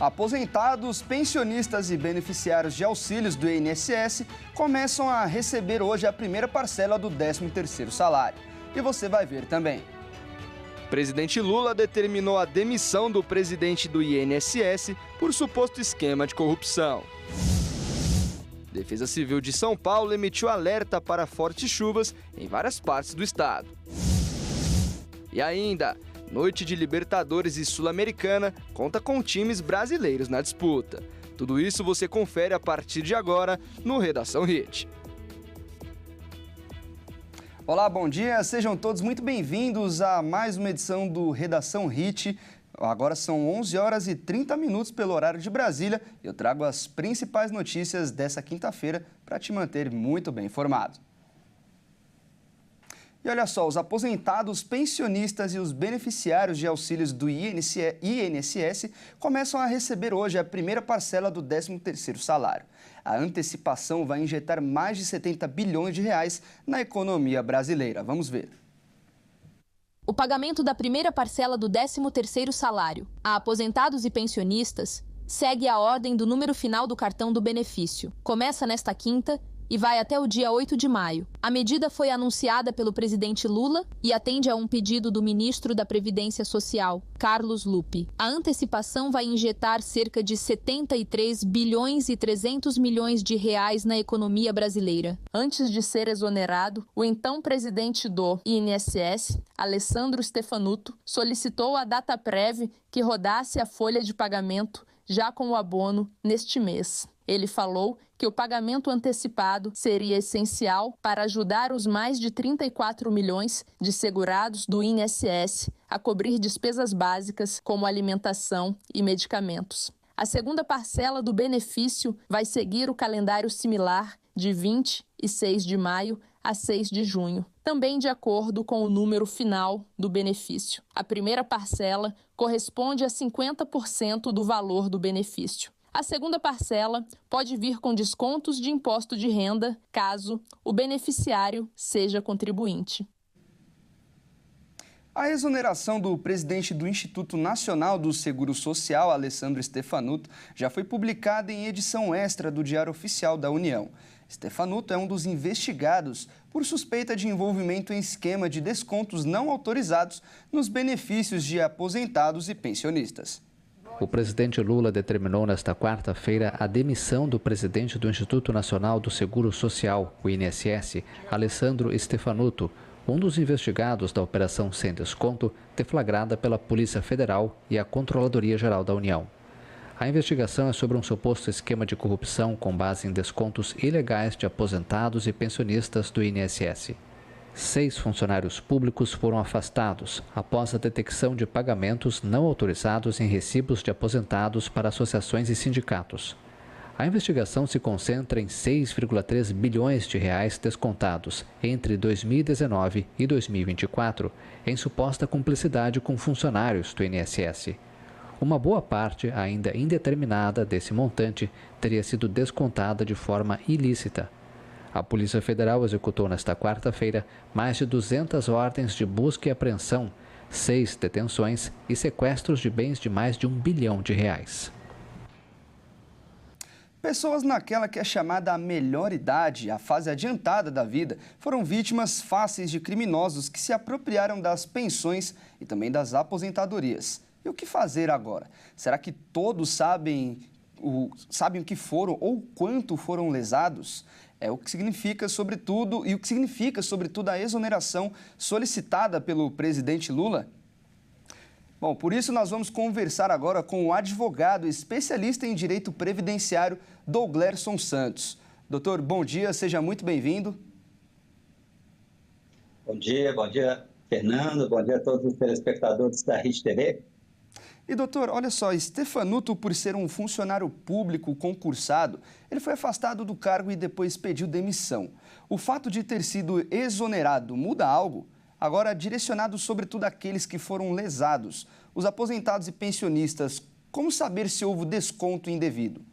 Aposentados, pensionistas e beneficiários de auxílios do INSS começam a receber hoje a primeira parcela do 13º salário. E você vai ver também. Presidente Lula determinou a demissão do presidente do INSS por suposto esquema de corrupção. Defesa Civil de São Paulo emitiu alerta para fortes chuvas em várias partes do estado. E ainda, noite de Libertadores e Sul-Americana conta com times brasileiros na disputa. Tudo isso você confere a partir de agora no Redação Hit. Olá, bom dia. Sejam todos muito bem-vindos a mais uma edição do Redação Hit. Agora são 11 horas e 30 minutos pelo horário de Brasília. Eu trago as principais notícias dessa quinta-feira para te manter muito bem informado. E olha só, os aposentados, pensionistas e os beneficiários de auxílios do INSS começam a receber hoje a primeira parcela do 13º salário. A antecipação vai injetar mais de 70 bilhões de reais na economia brasileira. Vamos ver. O pagamento da primeira parcela do 13º salário a aposentados e pensionistas segue a ordem do número final do cartão do benefício. Começa nesta quinta e vai até o dia 8 de maio. A medida foi anunciada pelo presidente Lula e atende a um pedido do ministro da Previdência Social, Carlos Lupe. A antecipação vai injetar cerca de 73 bilhões e 300 milhões de reais na economia brasileira. Antes de ser exonerado, o então presidente do INSS, Alessandro Stefanuto, solicitou à Dataprev que rodasse a folha de pagamento já com o abono neste mês. Ele falou que o pagamento antecipado seria essencial para ajudar os mais de 34 milhões de segurados do INSS a cobrir despesas básicas como alimentação e medicamentos. A segunda parcela do benefício vai seguir o calendário similar de 26 de maio a 6 de junho, também de acordo com o número final do benefício. A primeira parcela corresponde a 50% do valor do benefício. A segunda parcela pode vir com descontos de imposto de renda, caso o beneficiário seja contribuinte. A exoneração do presidente do Instituto Nacional do Seguro Social, Alessandro Stefanuto, já foi publicada em edição extra do Diário Oficial da União. Stefanuto é um dos investigados por suspeita de envolvimento em esquema de descontos não autorizados nos benefícios de aposentados e pensionistas. O presidente Lula determinou nesta quarta-feira a demissão do presidente do Instituto Nacional do Seguro Social, o INSS, Alessandro Stefanuto, um dos investigados da Operação Sem Desconto, deflagrada pela Polícia Federal e a Controladoria Geral da União. A investigação é sobre um suposto esquema de corrupção com base em descontos ilegais de aposentados e pensionistas do INSS. 6 funcionários públicos foram afastados após a detecção de pagamentos não autorizados em recibos de aposentados para associações e sindicatos. A investigação se concentra em 6,3 bilhões de reais descontados entre 2019 e 2024 em suposta cumplicidade com funcionários do INSS. Uma boa parte, ainda indeterminada, desse montante teria sido descontada de forma ilícita. A Polícia Federal executou nesta quarta-feira mais de 200 ordens de busca e apreensão, 6 detenções e sequestros de bens de mais de R$ 1 bilhão. Pessoas naquela que é chamada a melhor idade, a fase adiantada da vida, foram vítimas fáceis de criminosos que se apropriaram das pensões e também das aposentadorias. E o que fazer agora? Será que todos sabem o que foram ou quanto foram lesados? É o que significa, sobretudo, a exoneração solicitada pelo presidente Lula? Bom, por isso nós vamos conversar agora com o advogado especialista em direito previdenciário, Douglerson Santos. Doutor, bom dia, seja muito bem-vindo. Bom dia, Fernando, bom dia a todos os telespectadores da Hit TV. E doutor, olha só, Stefanuto, por ser um funcionário público concursado, ele foi afastado do cargo e depois pediu demissão. O fato de ter sido exonerado muda algo? Agora, direcionado sobretudo àqueles que foram lesados, os aposentados e pensionistas, como saber se houve desconto indevido?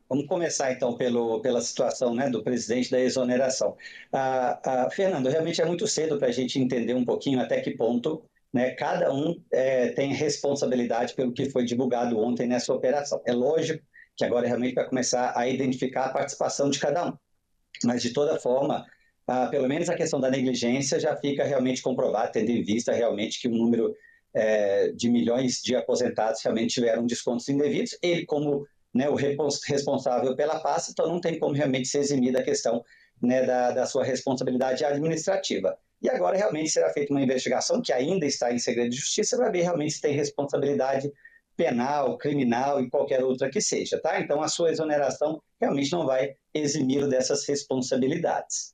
Vamos começar, então, pela situação, né, do presidente da exoneração. Fernando, realmente é muito cedo para a gente entender um pouquinho até que ponto né? Cada um tem responsabilidade pelo que foi divulgado ontem nessa operação. É lógico que agora realmente vai começar a identificar a participação de cada um, mas de toda forma, pelo menos a questão da negligência já fica realmente comprovada, tendo em vista realmente que o número de milhões de aposentados realmente tiveram descontos indevidos. Ele, como, né, o responsável pela pasta, então não tem como realmente ser eximida a questão, né, da sua responsabilidade administrativa. E agora realmente será feita uma investigação que ainda está em segredo de justiça para ver realmente se tem responsabilidade penal, criminal e qualquer outra que seja, tá? Então a sua exoneração realmente não vai eximi-lo dessas responsabilidades.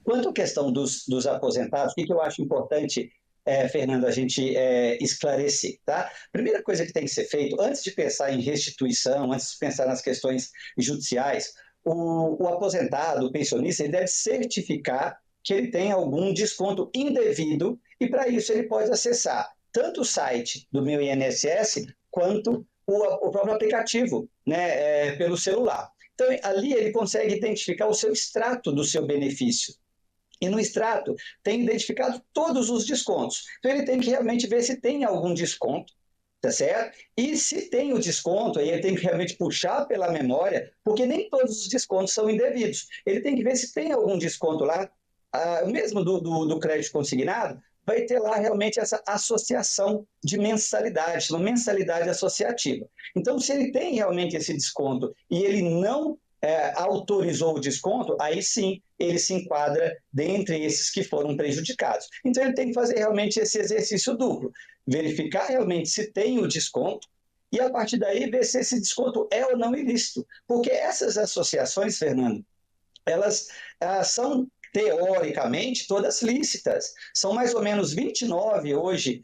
Quanto à questão dos aposentados, o que eu acho importante, Fernando, a gente esclarecer, tá? Primeira coisa que tem que ser feito, antes de pensar em restituição, antes de pensar nas questões judiciais, o aposentado, o pensionista, ele deve certificar que ele tem algum desconto indevido e, para isso, ele pode acessar tanto o site do Meu INSS quanto o próprio aplicativo, né, pelo celular. Então, ali ele consegue identificar o seu extrato do seu benefício. E no extrato tem identificado todos os descontos. Então, ele tem que realmente ver se tem algum desconto, tá certo? E se tem o desconto, aí ele tem que realmente puxar pela memória, porque nem todos os descontos são indevidos. Ele tem que ver se tem algum desconto lá, mesmo do crédito consignado, vai ter lá realmente essa associação de mensalidade, uma mensalidade associativa. Então, se ele tem realmente esse desconto e ele não autorizou o desconto, aí sim ele se enquadra dentre esses que foram prejudicados. Então, ele tem que fazer realmente esse exercício duplo, verificar realmente se tem o desconto e, a partir daí, ver se esse desconto é ou não ilícito. Porque essas associações, Fernando, elas são teoricamente, todas lícitas. São mais ou menos 29 hoje,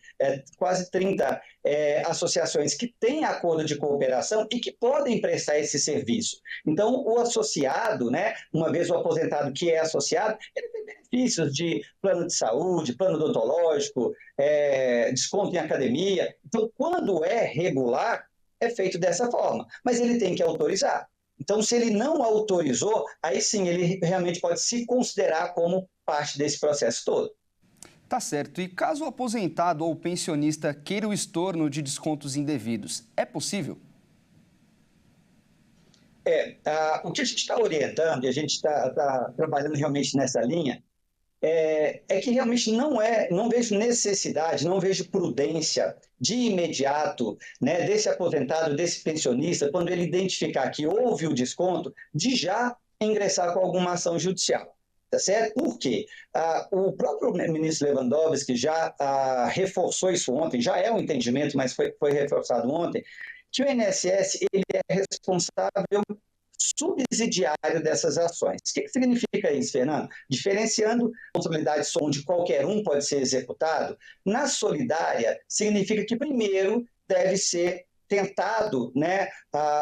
quase 30 associações que têm acordo de cooperação e que podem prestar esse serviço. Então, o associado, né, uma vez o aposentado que é associado, ele tem benefícios de plano de saúde, plano odontológico, desconto em academia. Então, quando é regular, é feito dessa forma, mas ele tem que autorizar. Então, se ele não autorizou, aí sim ele realmente pode se considerar como parte desse processo todo. Tá certo. E caso o aposentado ou pensionista queira o estorno de descontos indevidos, é possível? O que a gente está orientando, e a gente está trabalhando realmente nessa linha, é que realmente não vejo necessidade, não vejo prudência de imediato, né, desse aposentado, desse pensionista, quando ele identificar que houve o desconto, de já ingressar com alguma ação judicial. Tá certo? Por quê? O próprio ministro Lewandowski já reforçou isso ontem, já é um entendimento, mas foi reforçado ontem, que o INSS ele é responsável subsidiário dessas ações. O que significa isso, Fernando? Diferenciando responsabilidades onde qualquer um pode ser executado, na solidária significa que primeiro deve ser tentado, né,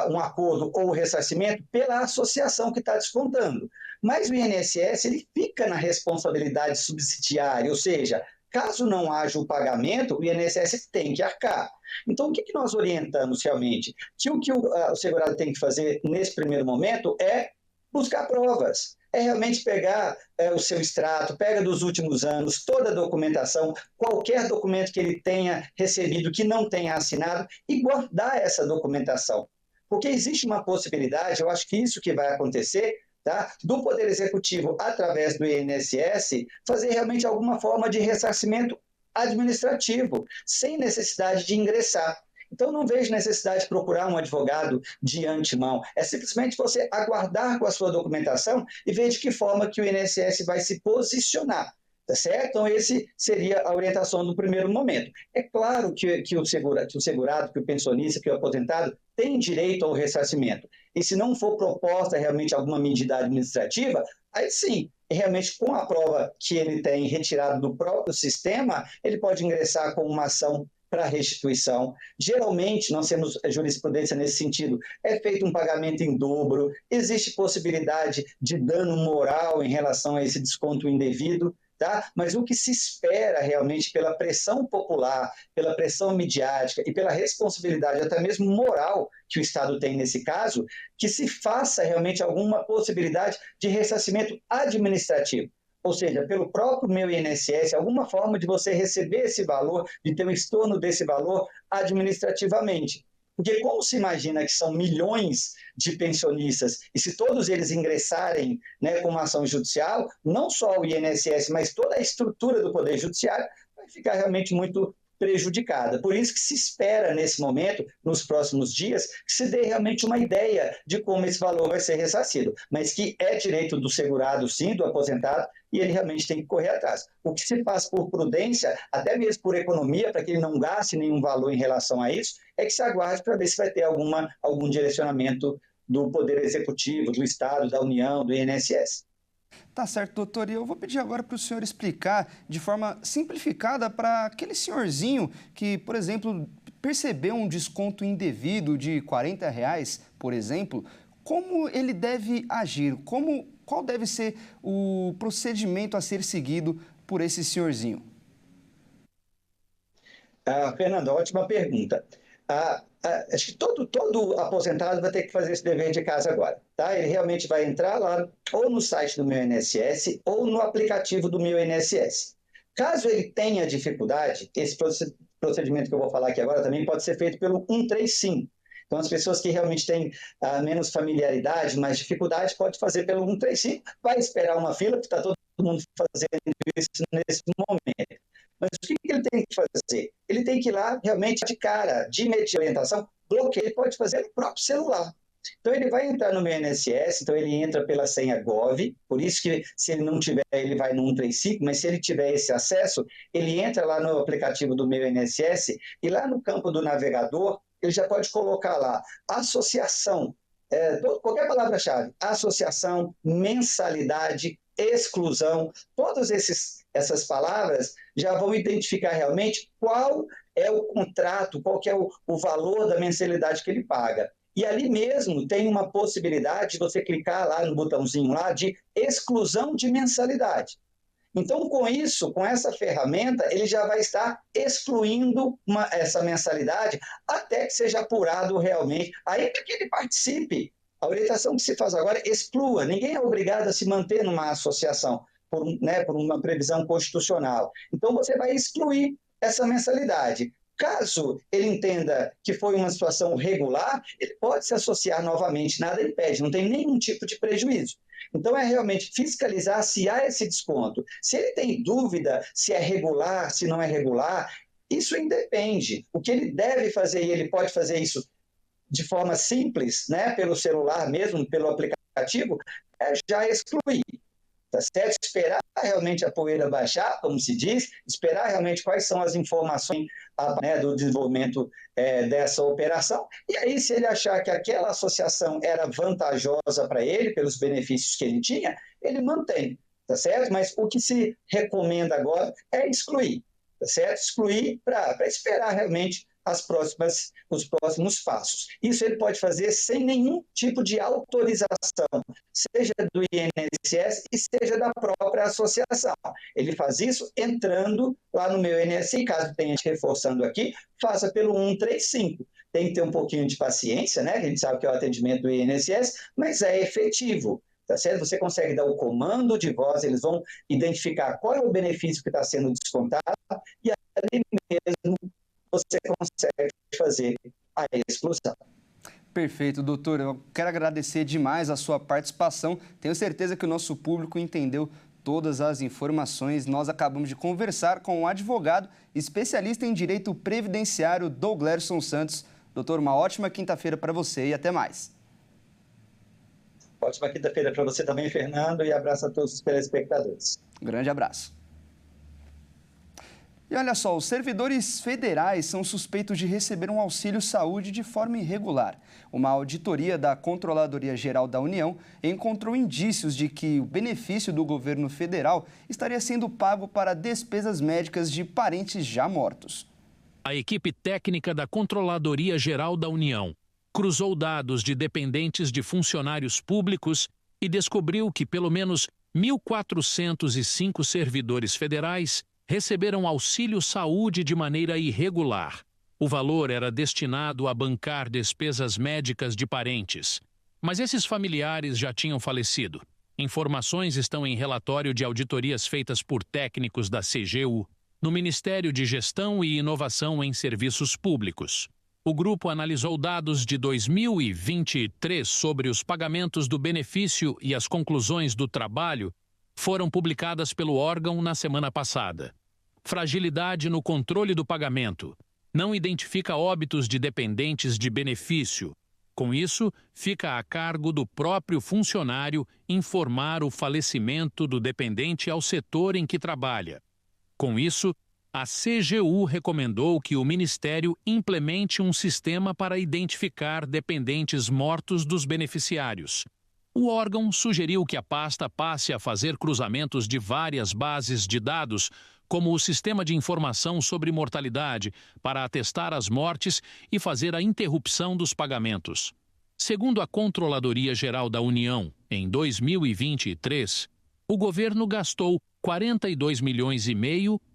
um acordo ou ressarcimento pela associação que está descontando. Mas o INSS ele fica na responsabilidade subsidiária, ou seja, caso não haja o pagamento, o INSS tem que arcar. Então, o que nós orientamos realmente? Que o segurado tem que fazer nesse primeiro momento é buscar provas. É realmente pegar o seu extrato, pega dos últimos anos, toda a documentação, qualquer documento que ele tenha recebido que não tenha assinado e guardar essa documentação. Porque existe uma possibilidade, eu acho que isso que vai acontecer, tá? Do Poder Executivo, através do INSS, fazer realmente alguma forma de ressarcimento administrativo, sem necessidade de ingressar. Então, não vejo necessidade de procurar um advogado de antemão. É simplesmente você aguardar com a sua documentação e ver de que forma que o INSS vai se posicionar. Tá certo? Então, esse seria a orientação do primeiro momento. É claro que o segurado, que o pensionista, que o aposentado tem direito ao ressarcimento. E se não for proposta realmente alguma medida administrativa, aí sim, realmente com a prova que ele tem retirado do próprio sistema, ele pode ingressar com uma ação para restituição. Geralmente, nós temos jurisprudência nesse sentido, é feito um pagamento em dobro, existe possibilidade de dano moral em relação a esse desconto indevido, tá? Mas o que se espera realmente pela pressão popular, pela pressão midiática e pela responsabilidade até mesmo moral que o Estado tem nesse caso, que se faça realmente alguma possibilidade de ressarcimento administrativo. ou seja, pelo próprio meu INSS, alguma forma de você receber esse valor, de ter um estorno desse valor administrativamente. Porque como se imagina que são milhões de pensionistas, e se todos eles ingressarem, né, com uma ação judicial, não só o INSS, mas toda a estrutura do Poder Judiciário vai ficar realmente muito prejudicada. Por isso que se espera, nesse momento, nos próximos dias, que se dê realmente uma ideia de como esse valor vai ser ressarcido, mas que é direito do segurado, sim, do aposentado, e ele realmente tem que correr atrás. O que se faz por prudência, até mesmo por economia, para que ele não gaste nenhum valor em relação a isso, é que se aguarde para ver se vai ter algum direcionamento do Poder Executivo, do Estado, da União, do INSS. Tá certo, doutor. E eu vou pedir agora para o senhor explicar de forma simplificada para aquele senhorzinho que, por exemplo, percebeu um desconto indevido de R$40, por exemplo, como ele deve agir? Qual deve ser o procedimento a ser seguido por esse senhorzinho? Fernando, ótima pergunta. Acho que todo aposentado vai ter que fazer esse dever de casa agora, tá? Ele realmente vai entrar lá ou no site do meu INSS ou no aplicativo do meu INSS. Caso ele tenha dificuldade, esse procedimento que eu vou falar aqui agora também pode ser feito pelo 135. Então, as pessoas que realmente têm menos familiaridade, mais dificuldade, pode fazer pelo 135, vai esperar uma fila, porque está todo mundo fazendo isso nesse momento. Mas o que ele tem que fazer? Ele tem que ir lá realmente de cara, de imediata orientação, bloqueio, ele pode fazer no próprio celular. Então ele vai entrar no meu INSS, então ele entra pela senha Gov, por isso que se ele não tiver, ele vai no 135, mas se ele tiver esse acesso, ele entra lá no aplicativo do meu INSS e lá no campo do navegador, ele já pode colocar lá associação, qualquer palavra-chave, associação, mensalidade, exclusão, todas essas palavras já vão identificar realmente qual é o contrato, qual que é o valor da mensalidade que ele paga. E ali mesmo tem uma possibilidade de você clicar lá no botãozinho lá de exclusão de mensalidade. Então, com isso, com essa ferramenta, ele já vai estar excluindo essa mensalidade até que seja apurado realmente, ainda que ele participe. A orientação que se faz agora é exclua. Ninguém é obrigado a se manter numa associação por uma previsão constitucional. Então, você vai excluir essa mensalidade. Caso ele entenda que foi uma situação regular, ele pode se associar novamente, nada impede, não tem nenhum tipo de prejuízo. Então, é realmente fiscalizar se há esse desconto. Se ele tem dúvida se é regular, se não é regular, isso independe. O que ele deve fazer, e ele pode fazer isso de forma simples, né, pelo celular mesmo, pelo aplicativo, é já excluir. Tá certo? Esperar realmente a poeira baixar, como se diz, esperar realmente quais são as informações do desenvolvimento dessa operação, e aí se ele achar que aquela associação era vantajosa para ele, pelos benefícios que ele tinha, ele mantém, tá certo? Mas o que se recomenda agora é excluir, tá certo? Excluir para esperar realmente os próximos passos. Isso ele pode fazer sem nenhum tipo de autorização, seja do INSS e seja da própria associação. Ele faz isso entrando lá no meu INSS, caso tenha reforçando aqui, faça pelo 135. Tem que ter um pouquinho de paciência, né? A gente sabe que é o atendimento do INSS, mas é efetivo. Tá certo? Você consegue dar o comando de voz, eles vão identificar qual é o benefício que está sendo descontado e ali mesmo você consegue fazer a exclusão. Perfeito, doutor. Eu quero agradecer demais a sua participação. Tenho certeza que o nosso público entendeu todas as informações. Nós acabamos de conversar com um advogado especialista em direito previdenciário, Douglerson Santos. Doutor, uma ótima quinta-feira para você e até mais. Ótima quinta-feira para você também, Fernando, e abraço a todos os telespectadores. Um grande abraço. E olha só, os servidores federais são suspeitos de receber um auxílio-saúde de forma irregular. Uma auditoria da Controladoria Geral da União encontrou indícios de que o benefício do governo federal estaria sendo pago para despesas médicas de parentes já mortos. A equipe técnica da Controladoria Geral da União cruzou dados de dependentes de funcionários públicos e descobriu que pelo menos 1.405 servidores federais receberam auxílio-saúde de maneira irregular. O valor era destinado a bancar despesas médicas de parentes. Mas esses familiares já tinham falecido. Informações estão em relatório de auditorias feitas por técnicos da CGU, no Ministério de Gestão e Inovação em Serviços Públicos. O grupo analisou dados de 2023 sobre os pagamentos do benefício e as conclusões do trabalho foram publicadas pelo órgão na semana passada. Fragilidade no controle do pagamento. Não identifica óbitos de dependentes de benefício. Com isso, fica a cargo do próprio funcionário informar o falecimento do dependente ao setor em que trabalha. Com isso, a CGU recomendou que o Ministério implemente um sistema para identificar dependentes mortos dos beneficiários. O órgão sugeriu que a pasta passe a fazer cruzamentos de várias bases de dados, como o Sistema de Informação sobre Mortalidade, para atestar as mortes e fazer a interrupção dos pagamentos. Segundo a Controladoria Geral da União, em 2023, o governo gastou 42,5 milhões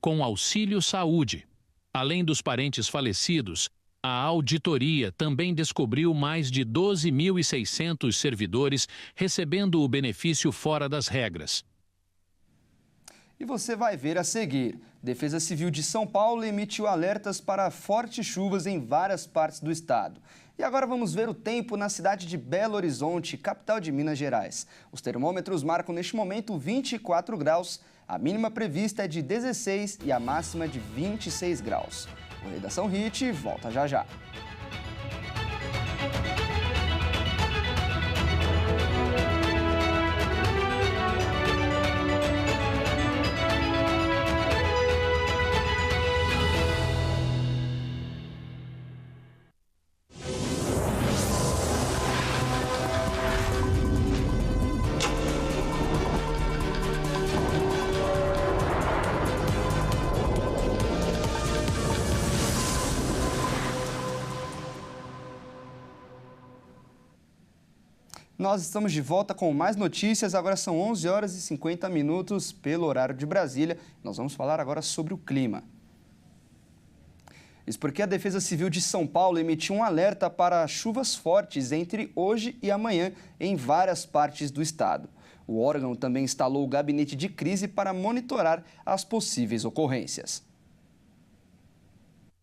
com auxílio saúde. Além dos parentes falecidos, a auditoria também descobriu mais de 12.600 servidores recebendo o benefício fora das regras. E você vai ver a seguir. Defesa Civil de São Paulo emitiu alertas para fortes chuvas em várias partes do estado. E agora vamos ver o tempo na cidade de Belo Horizonte, capital de Minas Gerais. Os termômetros marcam neste momento 24 graus, a mínima prevista é de 16 e a máxima de 26 graus. O Redação Hit volta já já. Nós estamos de volta com mais notícias, agora são 11 horas e 50 minutos pelo horário de Brasília. Nós vamos falar agora sobre o clima. Isso porque a Defesa Civil de São Paulo emitiu um alerta para chuvas fortes entre hoje e amanhã em várias partes do estado. O órgão também instalou o gabinete de crise para monitorar as possíveis ocorrências.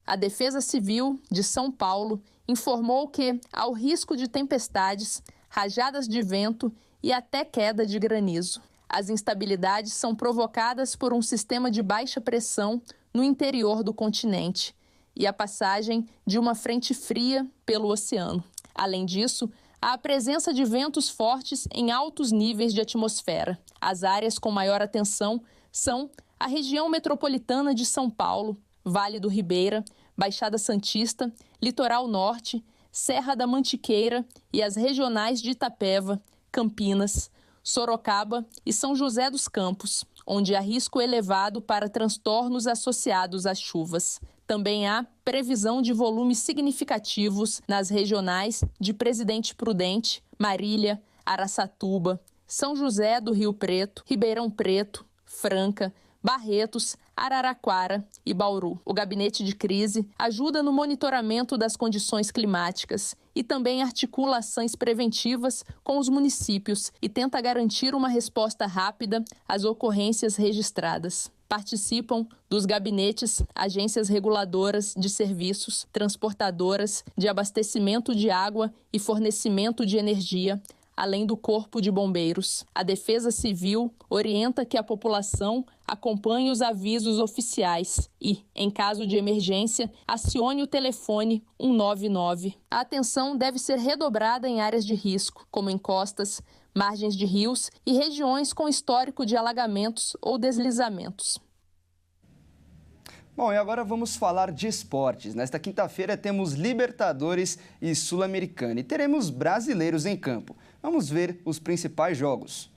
A Defesa Civil de São Paulo informou que, ao risco de tempestades, rajadas de vento e até queda de granizo. As instabilidades são provocadas por um sistema de baixa pressão no interior do continente e a passagem de uma frente fria pelo oceano. Além disso, há a presença de ventos fortes em altos níveis de atmosfera. As áreas com maior atenção são a região metropolitana de São Paulo, Vale do Ribeira, Baixada Santista, Litoral Norte, Serra da Mantiqueira e as regionais de Itapeva, Campinas, Sorocaba e São José dos Campos, onde há risco elevado para transtornos associados às chuvas. Também há previsão de volumes significativos nas regionais de Presidente Prudente, Marília, Araçatuba, São José do Rio Preto, Ribeirão Preto, Franca, Barretos, Araraquara e Bauru. O gabinete de crise ajuda no monitoramento das condições climáticas e também articula ações preventivas com os municípios e tenta garantir uma resposta rápida às ocorrências registradas. Participam dos gabinetes agências reguladoras de serviços, transportadoras de abastecimento de água e fornecimento de energia, além do Corpo de Bombeiros. A Defesa Civil orienta que a população acompanhe os avisos oficiais e, em caso de emergência, acione o telefone 199. A atenção deve ser redobrada em áreas de risco, como encostas, margens de rios e regiões com histórico de alagamentos ou deslizamentos. Bom, e agora vamos falar de esportes. Nesta quinta-feira temos Libertadores e Sul-Americana e teremos brasileiros em campo. Vamos ver os principais jogos.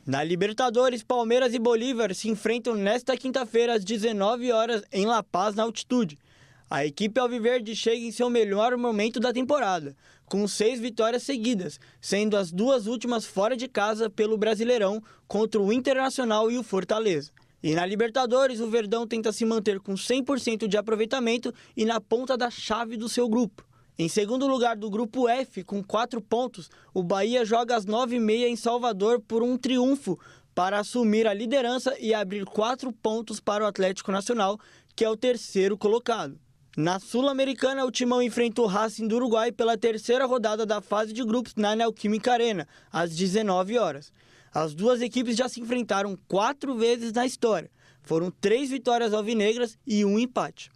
Na Libertadores, Palmeiras e Bolívar se enfrentam nesta quinta-feira às 19 horas em La Paz, na altitude. A equipe alviverde chega em seu melhor momento da temporada, com 6 vitórias seguidas, sendo as 2 últimas fora de casa pelo Brasileirão contra o Internacional e o Fortaleza. E na Libertadores, o Verdão tenta se manter com 100% de aproveitamento e na ponta da chave do seu grupo. Em segundo lugar do grupo F, com 4 pontos, o Bahia joga às 9h30 em Salvador por um triunfo para assumir a liderança e abrir 4 pontos para o Atlético Nacional, que é o terceiro colocado. Na Sul-Americana, o Timão enfrenta o Racing do Uruguai pela terceira rodada da fase de grupos na Neoquímica Arena, às 19 horas. As duas equipes já se enfrentaram 4 vezes na história. Foram 3 vitórias alvinegras e 1 empate.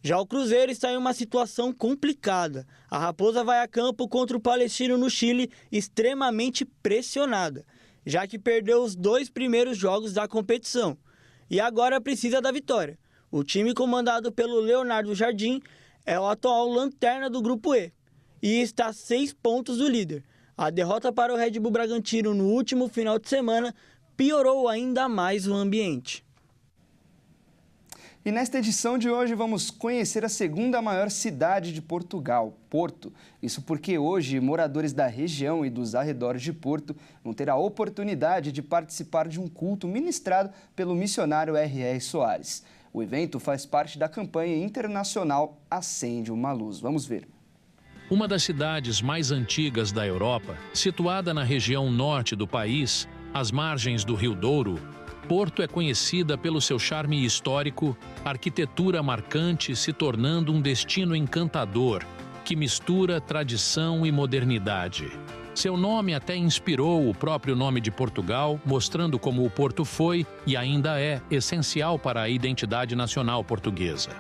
Já o Cruzeiro está em uma situação complicada. A Raposa vai a campo contra o Palestino no Chile, extremamente pressionada, já que perdeu os 2 primeiros jogos da competição. E agora precisa da vitória. O time comandado pelo Leonardo Jardim é o atual lanterna do grupo E e está a 6 pontos do líder. A derrota para o Red Bull Bragantino no último final de semana piorou ainda mais o ambiente. E nesta edição de hoje vamos conhecer a segunda maior cidade de Portugal, Porto. Isso porque hoje moradores da região e dos arredores de Porto vão ter a oportunidade de participar de um culto ministrado pelo missionário R.R. Soares. O evento faz parte da campanha internacional Acende uma Luz. Vamos ver. Uma das cidades mais antigas da Europa, situada na região norte do país, às margens do Rio Douro, Porto é conhecida pelo seu charme histórico, arquitetura marcante se tornando um destino encantador, que mistura tradição e modernidade. Seu nome até inspirou o próprio nome de Portugal, mostrando como o Porto foi e ainda é essencial para a identidade nacional portuguesa.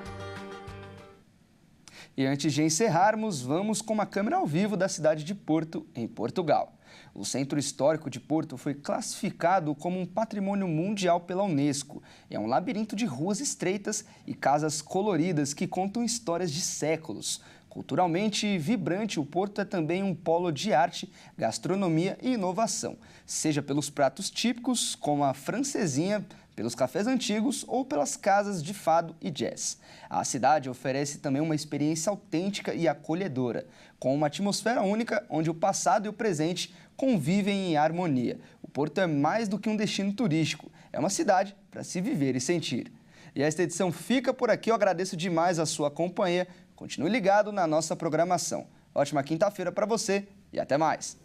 E antes de encerrarmos, vamos com uma câmera ao vivo da cidade de Porto, em Portugal. O Centro Histórico de Porto foi classificado como um patrimônio mundial pela Unesco. É um labirinto de ruas estreitas e casas coloridas que contam histórias de séculos. Culturalmente vibrante, o Porto é também um polo de arte, gastronomia e inovação, seja pelos pratos típicos, como a francesinha, pelos cafés antigos ou pelas casas de fado e jazz. A cidade oferece também uma experiência autêntica e acolhedora, com uma atmosfera única onde o passado e o presente convivem em harmonia. O Porto é mais do que um destino turístico, é uma cidade para se viver e sentir. E esta edição fica por aqui, eu agradeço demais a sua companhia. Continue ligado na nossa programação. Ótima quinta-feira para você e até mais!